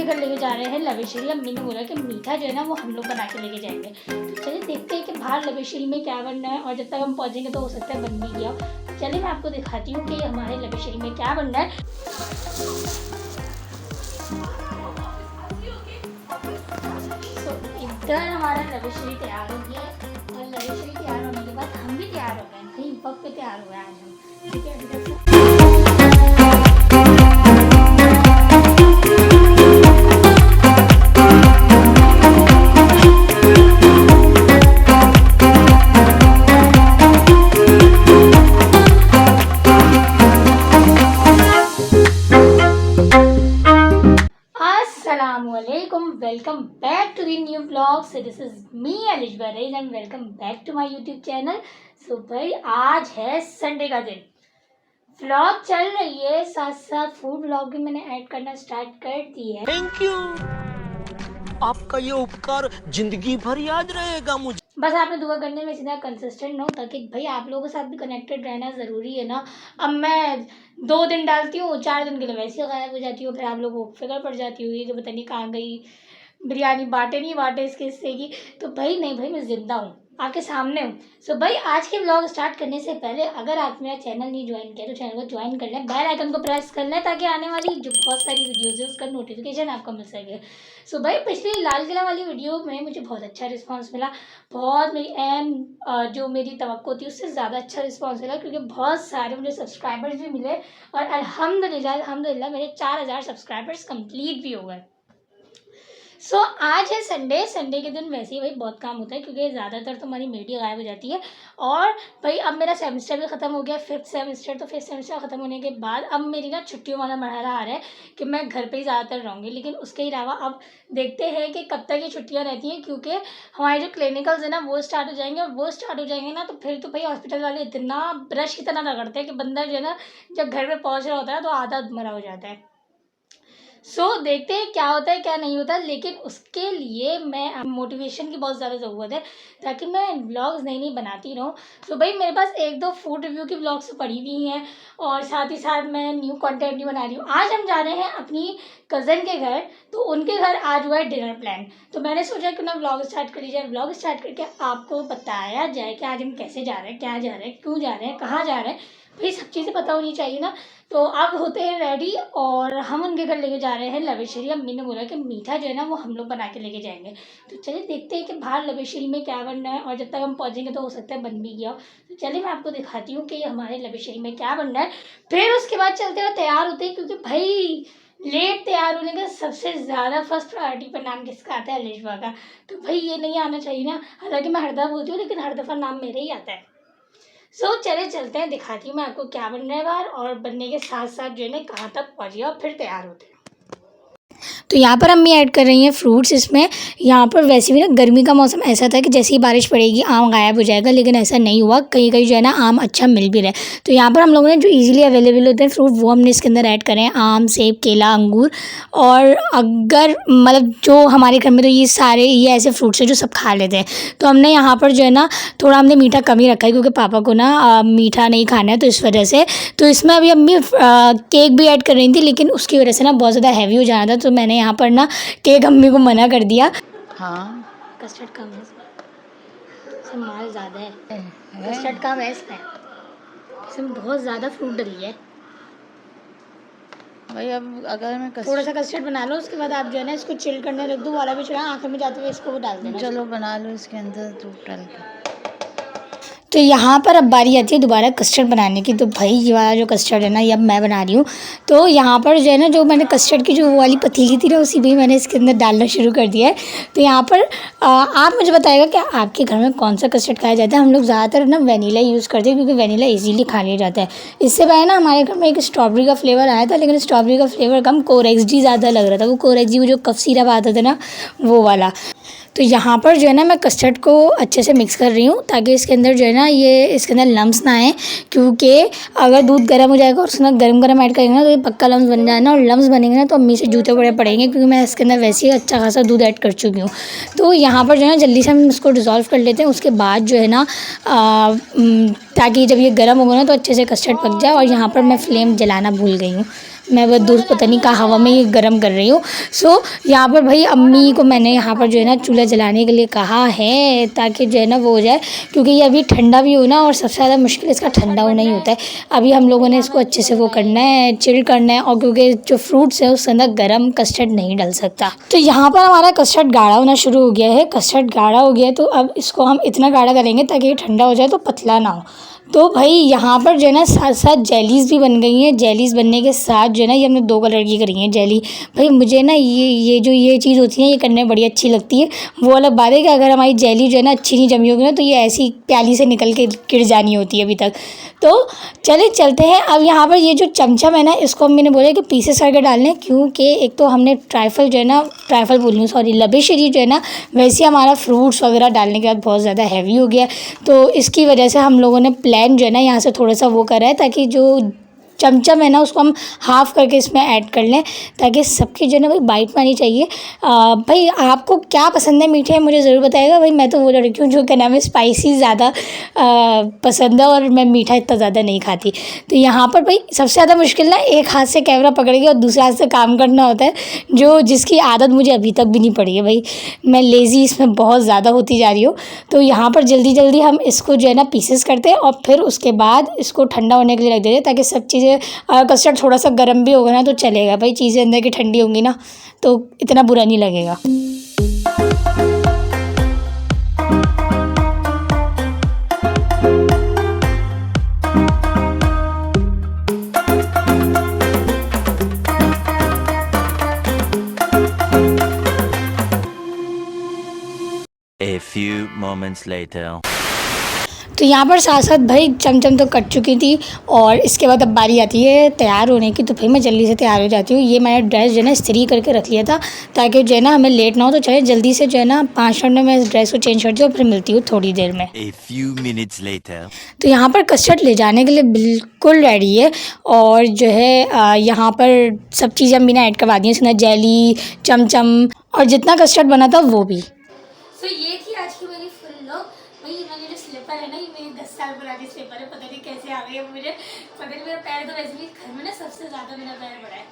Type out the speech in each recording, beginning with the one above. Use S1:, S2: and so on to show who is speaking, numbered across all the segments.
S1: उनके घर लेके जा रहे हैं लवेशरी। अम्मी ने बोला कि मीठा जो है ना वो हम लोग बना के लेके जाएंगे। तो चलिए देखते हैं कि बाहर लवेशरी में क्या बनना है, और जब तक हम पहुँचेंगे तो हो सकता है बन भी गया। चलिए मैं आपको दिखाती हूँ कि हमारे लवेशरी में क्या बनना है। तो इधर हमारा लवेशरी तैयार हो गया है, और लवेशरी तैयार होने के बाद हम भी तैयार हो गए, कहीं वक्त पे तैयार हुए आज हम। ठीक है, welcome back to the new vlog. So this is me एलिश बरेज and welcome back to my YouTube channel. So भाई आज है संडे का दिन, व्लॉग चल रही है, साथ साथ फूड व्लॉग भी मैंने ऐड करना स्टार्ट कर दी है।
S2: थैंक यू, आपका ये उपकार जिंदगी भर याद रहेगा मुझे।
S1: बस आपने दुआ करने में इतना कंसिस्टेंट हो, ताकि भाई आप लोगों के साथ भी कनेक्टेड रहना ज़रूरी है ना। अब मैं 2 दिन डालती हूँ, 4 दिन के लिए वैसे गायब हो जाती हूँ, फिर आप लोगों को फिक्र पड़ जाती हुई कि पता नहीं कहाँ गई, बिरयानी बांटे नहीं बांटे इसके हिस्से की। तो भाई नहीं भाई, मैं ज़िंदा हूँ, आपके सामने हूँ। सो भाई आज के व्लॉग स्टार्ट करने से पहले अगर आप मेरा चैनल नहीं ज्वाइन किया तो चैनल को ज्वाइन कर लें, बेल आइकन को प्रेस कर लें, ताकि आने वाली जो बहुत सारी वीडियोज़ है उसका नोटिफिकेशन आपको मिल सके। सो भाई पिछली लाल किला वाली वीडियो में मुझे बहुत अच्छा रिस्पांस मिला, बहुत मेरी जो मेरी तवक्को थी उससे ज़्यादा अच्छा रिस्पांस मिला, क्योंकि बहुत सारे मुझे सब्सक्राइबर्स भी मिले, और अल्हम्दुलिल्लाह मेरे 4000 सब्सक्राइबर्स कंप्लीट भी हो गए। सो आज है संडे के दिन वैसे ही भाई बहुत काम होता है, क्योंकि ज़्यादातर तो हमारी मीडिया गायब हो जाती है। और भाई अब मेरा सेमेस्टर भी ख़त्म हो गया, 5th सेमेस्टर। तो 5th सेमेस्टर ख़त्म होने के बाद अब मेरी ना छुट्टियों वाला मरहला आ रहा है कि मैं घर पे ही ज़्यादातर रहूँगी। लेकिन उसके अलावा अब देखते हैं कि कब तक ये छुट्टियाँ रहती हैं, क्योंकि हमारे जो क्लिनिकल्स है ना वो स्टार्ट हो जाएंगे, और वो स्टार्ट हो जाएंगे ना तो फिर तो भाई हॉस्पिटल वाले इतना ब्रश की तरह रगड़ते हैं कि बंदा जो है ना जब घर पर पहुँच रहा होता है तो आधा मरा हो जाता है। सो देखते हैं क्या होता है क्या नहीं होता, लेकिन उसके लिए मैं मोटिवेशन की बहुत ज़्यादा ज़रूरत है, ताकि मैं व्लॉग्स नई बनाती रहूँ। सो भाई मेरे पास 1-2 फूड रिव्यू की व्लॉग्स तो पड़ी हुई हैं, और साथ ही साथ मैं न्यू कंटेंट भी बना रही हूँ। आज हम जा रहे हैं अपनी कज़न के घर, तो उनके घर आज हुआ है डिनर प्लान। तो मैंने सोचा कि ना व्लॉग स्टार्ट कर लीजिए, व्लॉग स्टार्ट करके आपको बताया जाए कि आज हम कैसे जा रहे हैं, क्या जा रहे हैं, क्यों जा रहे हैं, कहाँ जा रहे हैं, भाई सब चीज़ें पता होनी चाहिए ना। तो अब होते हैं रेडी, और हम उनके घर लेके जा रहे हैं लवेशरी। अम्मी ने बोला कि मीठा जो है ना वो हम लोग बना के लेके जाएंगे। तो चलिए देखते हैं कि बाहर लवेशरी में क्या बनना है, और जब तक हम पहुँचेंगे तो हो सकता है बन भी गया। तो चलिए मैं आपको दिखाती हूँ कि हमारे लवेशरी में क्या बनना है, फिर उसके बाद चलते हुए तैयार होते हैं, क्योंकि भाई लेट तैयार होने का सबसे ज़्यादा फर्स्ट प्रायोरिटी पर नाम किसका आता है? अलिशबा का। तो भाई ये नहीं आना चाहिए ना, हालांकि मैं हर दफ़ा बोलती हूँ, लेकिन हर दफ़ा नाम मेरा ही आता है। सो चले चलते हैं, दिखाती हूँ मैं आपको क्या बन रहा है बाहर, और बनने के साथ साथ जो है ना कहाँ तक पहुँच गया, और फिर तैयार होते हैं। तो यहाँ पर अम्मी ऐड कर रही हैं फ्रूट्स इसमें। यहाँ पर वैसे भी ना गर्मी का मौसम ऐसा था कि जैसे ही बारिश पड़ेगी आम गायब हो जाएगा, लेकिन ऐसा नहीं हुआ, कहीं कहीं जो है ना आम अच्छा मिल भी रहा है। तो यहाँ पर हम लोगों ने जो इजीली अवेलेबल होते हैं फ्रूट वो हमने इसके अंदर ऐड करें, आम, सेब, केला, अंगूर। और अगर मतलब जो हमारे घर में तो ये ऐसे फ्रूट्स हैं जो सब खा लेते हैं, तो हमने यहाँ पर जो है ना थोड़ा हमने मीठा कम ही रखा है, क्योंकि पापा को ना मीठा नहीं खाना है, तो इस वजह से। तो इसमें अभी अम्मी केक भी ऐड कर रही थी, लेकिन उसकी वजह से ना बहुत ज़्यादा हैवी हो जाना था, तो मैंने यहाँ पर ना केक अम्मी को मना कर दिया। हाँ कस्टर्ड कम है इसमें माल ज़्यादा है, कस्टर्ड कम है इसमें बहुत ज़्यादा फ्रूट डली है
S3: भाई। अब अगर मैं
S1: थोड़ा सा कस्टर्ड बना लो, उसके बाद आप जो है ना इसको चिल करने रख दो, वाला भी चढ़ा, आँखें में जाते हुए इसको डाल देना।
S3: चलो बना लो इसके अंदर दूध डाल के।
S1: तो यहाँ पर अब बारी आती है दोबारा कस्टर्ड बनाने की। तो भाई ये वाला जो कस्टर्ड है ना ये अब मैं बना रही हूँ। तो यहाँ पर जो है ना जो मैंने कस्टर्ड की जो वो वाली पतीली थी ना उसी भी मैंने इसके अंदर डालना शुरू कर दिया है। तो यहाँ पर आप मुझे बताइएगा कि आपके घर में कौन सा कस्टर्ड खाया जाता है। हम लोग ज़्यादातर ना वेनीला यूज़ करते हैं, क्योंकि वेनीला ईजीली खा लिया जाता है। इससे पहले ना हमारे घर में एक स्ट्रॉबेरी का फ्लेवर आया था, लेकिन स्ट्रॉबेरी का फ्लेवर कम कोरेक्सडी ज़्यादा लग रहा था। वो कोरेक्सडी वो जो कफ सिरप आता था ना वो वाला। तो यहाँ पर जो है ना मैं कस्टर्ड को अच्छे से मिक्स कर रही हूँ, ताकि इसके अंदर जो है ना ये इसके अंदर लम्स ना आए, क्योंकि अगर दूध गर्म हो जाएगा और उसमें गरम ऐड करेंगे ना तो ये पक्का लम्स बन जाए ना, और लम्स बनेंगे ना तो अम्मी से जूते बड़े पड़ेंगे, क्योंकि मैं इसके अंदर वैसे ही अच्छा खासा दूध ऐड कर चुकी हूँ। तो यहाँ पर जो है ना जल्दी से हम इसको डिज़ोल्व कर लेते हैं, उसके बाद जो है ना ताकि जब ये गर्म होगा ना तो अच्छे से कस्टर्ड पक जाए। और यहाँ पर मैं फ्लेम जलाना भूल गई हूँ, मैं वह दूध पता नहीं कहाँ हवा में ये गर्म कर रही हूँ। सो यहाँ पर भाई अम्मी को मैंने यहाँ पर जो है ना चूल्हा जलाने के लिए कहा है, ताकि जो है ना वो हो जाए, क्योंकि ये अभी ठंडा भी हो ना, और सबसे ज़्यादा मुश्किल इसका ठंडा होना ही होता है। अभी हम लोगों ने इसको अच्छे से वो करना है, चिल करना है, और क्योंकि जो फ्रूट्स है उसके अंदर गर्म कस्टर्ड नहीं डल सकता। तो यहाँ पर हमारा कस्टर्ड गाढ़ा होना शुरू हो गया है। कस्टर्ड गाढ़ा हो गया है तो अब इसको हम इतना गाढ़ा करेंगे ताकि ये ठंडा हो जाए तो पतला ना हो। तो भाई यहाँ पर जो है ना साथ साथ जेलीज़ भी बन गई हैं। जेलीज़ बनने के साथ जो है ना ये हमने 2 कलर की करी हैं जेली। भाई मुझे ना ये चीज़ होती है ये करने में बड़ी अच्छी लगती है। वो अलग बात है कि अगर हमारी जेली जो है ना अच्छी नहीं जमी होगी ना, तो ये ऐसी प्याली से निकल के गिर जानी होती है अभी तक। तो चले चलते हैं। अब यहाँ पर ये जो चमचम है ना, इसको मैंने बोला कि पीसेस करके डालने, क्योंकि एक तो हमने ट्राइफल जो है ना, ट्राइफल बोल रही हूँ सॉरी, लबेशरी जो है ना, वैसे हमारा फ्रूट्स वगैरह डालने के बाद बहुत ज़्यादा हैवी हो गया। तो इसकी वजह से हम लोगों ने प्लान जो है ना यहाँ से थोड़ा सा वो करा है, ताकि जो चमचम है ना उसको हम हाफ़ करके इसमें ऐड कर लें, ताकि सबकी जो है ना भाई बाइट में आनी चाहिए। भाई आपको क्या पसंद है मीठे, मुझे ज़रूर बताइएगा। भाई मैं तो वो लड़की हूँ जो क्या नाम है स्पाइसी ज़्यादा पसंद है, और मैं मीठा इतना ज़्यादा नहीं खाती। तो यहाँ पर भाई सबसे ज़्यादा मुश्किल ना एक हाथ से कैमरा पकड़ के और दूसरे हाथ से काम करना होता है, जिसकी आदत मुझे अभी तक भी नहीं पड़ी है। भाई मैं लेज़ी इसमें बहुत ज़्यादा होती जा रही हूँ। तो यहाँ पर जल्दी जल्दी हम इसको जो है ना पीसेस करते हैं, और फिर उसके बाद इसको ठंडा होने के लिए रख देते हैं, ताकि सब चीज़ें कस्टर्ड थोड़ा सा गर्म भी होगा ना तो चलेगा। भाई चीज़ें अंदर की ठंडी होंगी ना तो इतना बुरा नहीं लगेगा।
S2: A few moments later.
S1: तो यहाँ पर साथ साथ भाई चमचम तो कट चुकी थी, और इसके बाद अब बारी आती है तैयार होने की। तो फिर मैं जल्दी से तैयार हो जाती हूँ। ये मैंने ड्रेस जो है ना इस्त्री करके रख लिया था, ताकि जो है ना हमें लेट ना हो। तो चले जल्दी से जो है ना 5 मिनट में मैं ड्रेस को चेंज करती हूँ, फिर मिलती हूँ थोड़ी देर में।
S2: A few minutes later.
S1: तो यहाँ पर कस्टर्ड ले जाने के लिए बिल्कुल रेडी है, और जो है यहाँ पर सब चीज़ें अम्मी ने ऐड करवा दी हैं, इसमें जेली, चमचम, और जितना कस्टर्ड बना था वो भी। तो ये थी आज की मेरी फुल लुक। भाई मैंने जो स्लीपर है ना, ये मेरी 10 साल पुरानी स्लीपर है, पता नहीं कैसे आ गई है मुझे। पता नहीं, मेरा पैर तो वैसे भी घर में ना सबसे ज़्यादा मेरा पैर बड़ा है।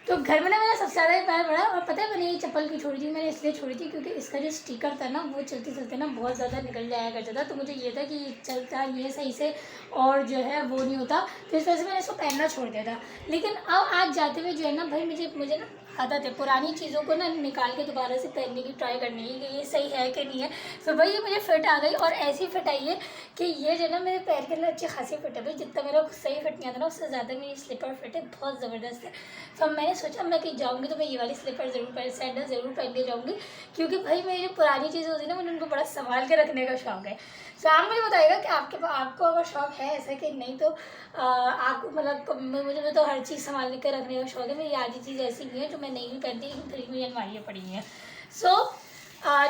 S1: तो घर में ना मेरा सबसे ज़्यादा पैर बड़ा है। और पता है मैंने ये चप्पल क्यों छोड़ी थी, मैंने इसलिए छोड़ी थी क्योंकि इसका जो स्टिकर था ना वो चलते चलते ना बहुत ज़्यादा निकल जाया करता था। तो मुझे ये था कि चलता ये सही से और जो है वो नहीं होता, तो इस वजह से मैंने इसको पहनना छोड़ दिया था। लेकिन अब आज जाते हुए जो है ना भाई मुझे ना आदत है पुरानी चीज़ों को ना निकाल के दोबारा से पहनने की ट्राई करनी है कि ये सही है कि नहीं है। तो भाई ये मुझे फिट आ गई, और ऐसी फिट आई है कि ये जो है ना मेरे पैर के अंदर अच्छी खासी फिट है। भाई जितना मेरा सही फिट नहीं आता ना, उससे ज़्यादा मेरी स्लीपर फिट है, बहुत ज़बरदस्त है। तो मैंने सोचा मैं कहीं जाऊँगी तो मैं ये वाली स्लीपर ज़रूर सैंडल ज़रूर पहन के जाऊँगी, क्योंकि भाई मेरी जो पुरानी चीज़ें होती है ना मुझे उनको बड़ा संभाल के रखने का शौक़ है। तो आप मुझे बताइएगा कि आपको अगर शौक़ है ऐसा कि नहीं, तो आपको मतलब मुझे तो हर चीज़ संभाल के रखने का शौक़ है। मेरी आधी चीज़ ऐसी भी है जो मैं नहीं भी पहनती, लेकिन फिर भी अलमारियाँ पड़ी हैं। सो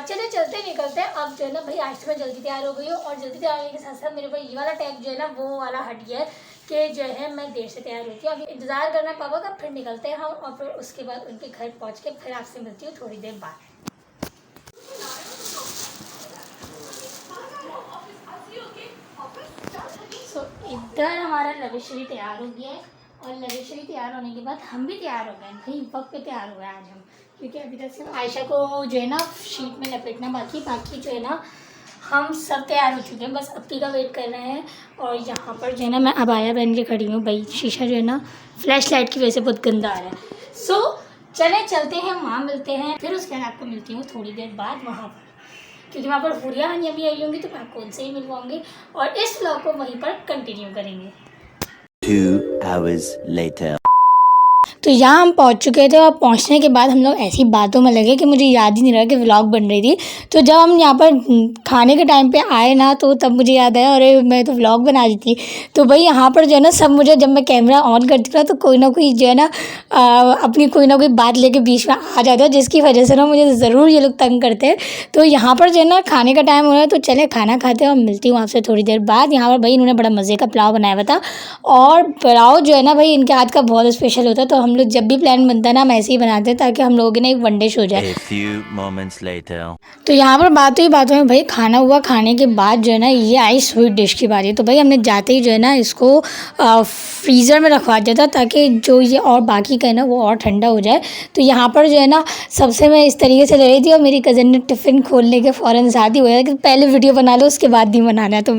S1: चले चलते निकलते हैं। अब जो है ना भाई आज तो मैं जल्दी तैयार हो गई हूँ, और जल्दी तैयार होने के साथ साथ मेरे पास ये वाला टैग जो है ना वो वाला हट गया है कि जो है मैं देर से तैयार होती हूँ। अभी इंतज़ार करना पापा का, फिर निकलते हैं हम, और फिर उसके बाद उनके घर पहुँच के फिर आपसे मिलती हूँ थोड़ी देर बाद। सो इधर हमारा लवेशरी तैयार हो गया है, और लवेशरी तैयार होने के बाद हम भी तैयार हो गए भाई, वक्त पे तैयार हो गए आज हम, क्योंकि अभी तक सिर्फ आयशा को जो है ना शीट में लपेटना बाकी जो है ना हम सब तैयार हो चुके हैं, बस अप्पी का वेट कर रहे हैं। और यहाँ पर जो है ना मैं अबाया पहन के खड़ी हूँ। भाई शीशा जो है ना फ्लैश लाइट की वजह से बहुत गंदा आ रहा है। सो चले चलते हैं, वहाँ मिलते हैं, फिर उसके बाद आपको मिलती हूँ थोड़ी देर बाद वहाँ पर, क्योंकि वहाँ पर हुरिया हानियाँ भी आई होंगी तो मैं आपको उनसे ही मिलवाऊँगी, और इस व्लॉग को वहीं पर कंटिन्यू करेंगे।
S2: 2 hours later.
S1: तो यहाँ हम पहुँच चुके थे, और पहुँचने के बाद हम लोग ऐसी बातों में लगे कि मुझे याद ही नहीं रहा कि व्लॉग बन रही थी। तो जब हम यहाँ पर खाने के टाइम पे आए ना, तो तब मुझे याद आया अरे मैं तो व्लॉग बना रही थी। तो भाई यहाँ पर जो है ना सब मुझे, जब मैं कैमरा ऑन करती हूँ तो कोई ना कोई जो है ना अपनी कोई ना कोई बात लेके बीच में आ जाता है, जिसकी वजह से ना मुझे ज़रूर ये लोग तंग करते हैं। तो यहाँ पर जो है ना खाने का टाइम हो रहा है, तो चले खाना खाते हैं और मिलती हूँ आपसे थोड़ी देर बाद। यहाँ पर भाई इन्होंने बड़ा मज़े का पुलाव बनाया हुआ था, और पुलाव जो है ना भाई इनके हाथ का बहुत स्पेशल होता है। तो हम लोग जब भी प्लान बनता है ना हम ऐसे ही बनाते हैं ताकि हम लोगों की ना एक वनडे हो जाए।
S4: A few moments later.
S1: तो यहाँ पर बातों में भाई खाना हुआ, खाने के बाद जो है ना ये आई स्वीट डिश की बारी। तो भाई हमने जाते ही जो है ना इसको फ्रीज़र में रखवा दिया था ताकि जो ये और बाकी का है ना वो और ठंडा हो जाए। तो यहाँ पर जो है ना सबसे मैं इस तरीके से ले रही थी और मेरी कज़न ने टिफ़िन खोलने के फ़ौरन साथ ही हुआ कि पहले वीडियो बना लो उसके बाद नहीं बनाना है। तो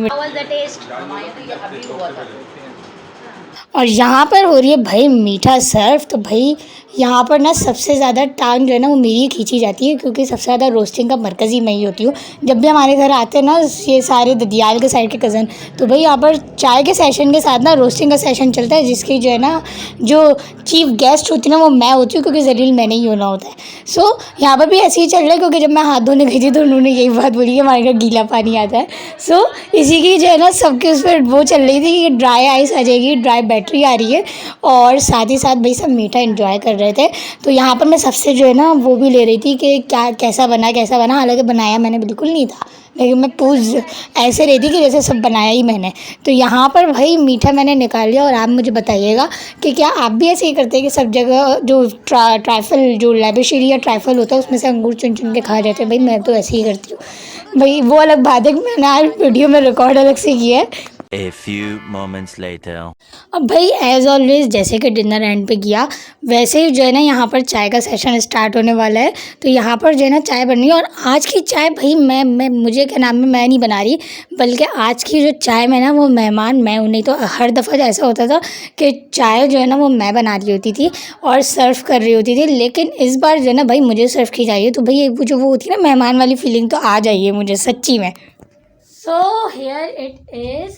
S1: और यहाँ पर हो रही है भाई मीठा सर्व। तो भाई यहाँ पर ना सबसे ज़्यादा टांग जो है ना वो मेरी खींची जाती है क्योंकि सबसे ज़्यादा रोस्टिंग का मरकज़ ही मैं ही होती हूँ। जब भी हमारे घर आते हैं ना ये सारे ददियाल के साइड के कज़न, तो भाई यहाँ पर चाय के सेशन के साथ ना रोस्टिंग का सेशन चलता है जिसकी जो है ना जो चीफ गेस्ट होती है ना वो मैं होती हूँ क्योंकि जलील मैंने ही होना होता है। सो यहाँ पर भी ऐसे ही चल रहा है क्योंकि जब मैं हाथ धोने गई थी तो उन्होंने यही बात बोली कि हमारे घर गीला पानी आता है। सो इसी की जो है ना सबके उस पर वो चल रही थी कि ड्राई आइस आ जाएगी, ड्राई बैटरी आ रही है और साथ ही साथ भाई सब मीठा एंजॉय कर रहे थे। तो यहाँ पर मैं सबसे जो है ना वो भी ले रही थी कि क्या कैसा बना। हालांकि बनाया मैंने बिल्कुल नहीं था लेकिन मैं पूछ ऐसे रही थी कि जैसे सब बनाया ही मैंने। तो यहाँ पर भाई मीठा मैंने निकाल लिया और आप मुझे बताइएगा कि क्या आप भी ऐसे ही करते हैं कि सब जगह जो ट्राइफल जो लेबोरेटरी या ट्राइफल होता है उसमें से अंगूर चुन चुन के खा जाते हैं। भाई मैं तो ऐसे ही करती हूँ। भाई वो अलग बात है कि मैंने आज वीडियो में रिकॉर्ड अलग से किया है।
S4: A few moments later.
S1: अब भाई एज़ ऑलवेज जैसे कि डिनर एंड पे किया वैसे ही जो है ना यहाँ पर चाय का सेशन स्टार्ट होने वाला है। तो यहाँ पर जो है ना चाय बन रही है और आज की चाय भाई मैं मुझे क्या नाम है मैं नहीं बना रही बल्कि आज की जो चाय में ना वो मेहमान मैं हूँ। नहीं तो हर दफ़ा ऐसा होता था कि चाय जो है ना वो मैं बना रही होती थी और सर्व कर रही होती थी, लेकिन इस बार जो है ना भाई मुझे सर्व की जाइए। तो भाई वो जो वो होती है ना मेहमान वाली फीलिंग तो आ जाइए मुझे सच्ची में। सो हियर इट इज़,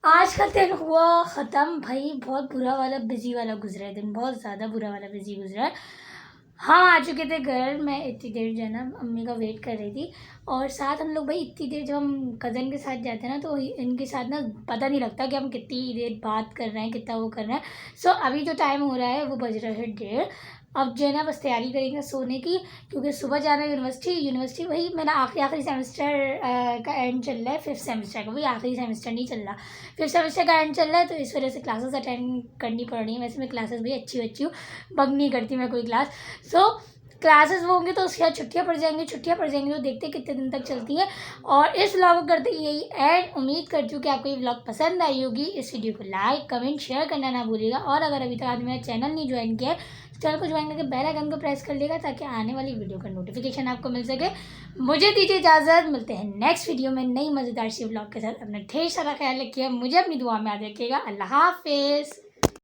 S1: आज का दिन हुआ ख़त्म। भाई बहुत बुरा वाला बिज़ी वाला गुजरा है दिन, बहुत ज़्यादा बुरा वाला बिज़ी गुजरा है। हाँ आ चुके थे घर, मैं इतनी देर जो है ना अम्मी का वेट कर रही थी और साथ हम लोग भाई इतनी देर जब हम कज़न के साथ जाते हैं ना तो इनके साथ ना पता नहीं लगता कि हम कितनी देर बात कर रहे हैं, कितना वो कर रहे हैं। सो अभी जो टाइम हो रहा है वो बज रहा है 1:30। अब जो है ना बस तैयारी करेंगे सोने की क्योंकि सुबह जाना है यूनिवर्सिटी। वही मेरा आखिरी सेमेस्टर का एंड चल रहा है, 5th सेमेस्टर का। वही आखिरी सेमेस्टर नहीं चल रहा, 5th सेमेस्टर का एंड चल रहा है तो इस वजह से क्लासेस अटेंड करनी पड़ रही है। वैसे मैं क्लासेस भी अच्छी हूँ, बंक नहीं करती मैं कोई क्लास। सो क्लासेस वो होंगी तो उसके बाद छुट्टियाँ पड़ जाएंगी तो देखते हैं कितने दिन तक चलती हैं। और इस व्लॉग को करते यही एंड। उम्मीद करती हूँ कि आपको ये व्लॉग पसंद आई होगी। इस वीडियो को लाइक कमेंट शेयर करना ना भूलिएगा और अगर अभी तक आपने मेरा चैनल नहीं ज्वाइन किया है तो चैनल को ज्वाइन करके बेल आइकन को प्रेस कर लेगा ताकि आने वाली वीडियो का नोटिफिकेशन आपको मिल सके। मुझे दीजिए इजाज़त, मिलते हैं नेक्स्ट वीडियो में नई मज़ेदार सी व्लॉग के साथ। अपना ढेर सारा ख्याल रखिए, मुझे अपनी दुआ में याद रखिएगा। अल्लाह हाफिज़।